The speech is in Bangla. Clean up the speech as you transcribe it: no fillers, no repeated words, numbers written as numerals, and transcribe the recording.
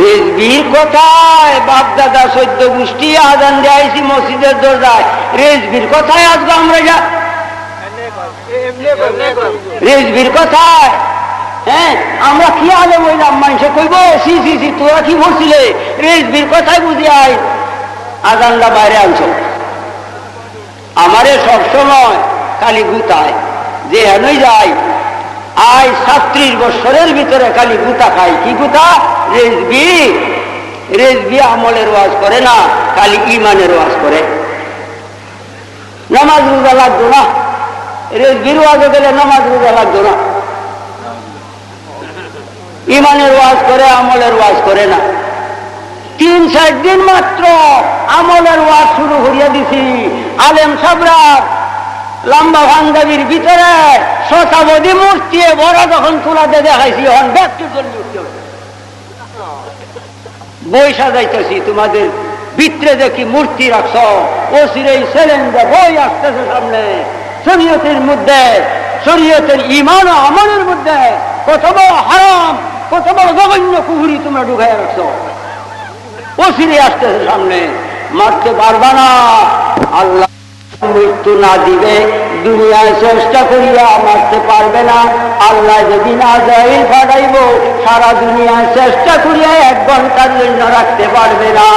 রেজবির কোথায়? বাপ দাদা 14 গোষ্ঠী আজান দিয়েছি মসজিদের দরজায়, রেজবির কোথায়? আজকে আমরা যা রেজবির কোথায়? হ্যাঁ, আমরা কি আলে বললাম, মানুষে কইব সি সি সি তোরা কি বলছিলে, রেজবির কোথায় বুঝি আই আজানটা বাইরে আনছো। আমারে সবসময় খালি গুতায় যে হেনই যাই, আজ 37 বছরের ভিতরে খালি গুতা খাই। কি গুতা? রেজবি। রেজবি আমলের ওয়াজ করে না, খালি ইমানের ওয়াজ করে। নামাজ রোজা লাগতো না, রেজবির ওয়াজে গেলে নামাজ রোজা লাগতো না। ইমানের ওয়াজ করে, আমলের ওয়াজ করে না। 3-4 দিন মাত্র আমলের ওয়াজ শুরু করিয়া দিছি। আলেম সাবরা লম্বা ভাঙ্গাবির ভিতরে শতাবধি মূর্তি বড় যখন তুলাতে দেখাইছি, এখন ব্যক্তিগত মূর্তি বই সাজাইতেছি, তোমাদের ভিতরে দেখি মূর্তি রাখছ। ও সিরেই ছেলেন্দ্র বই আসতেছে সামনে, শরীয়তের মধ্যে, শরীয়তের ঈমান ও আমলের মধ্যে কত বড় হারাম, কত বড় জঘন্য কুহুরি তোমরা ঢুকাই রাখছ। ও সিরে আসতেছে সামনে, মারতে পারবা না। আল্লাহ মৃত্যু না দিবে, দুনিয়ায় চেষ্টা করিয়া মারতে পারবে না। আল্লাহ যেদিন আজরাইল পাঠাইব, সারা দুনিয়ায় চেষ্টা করিয়া 1 ঘন্টার জন্য রাখতে পারবে না।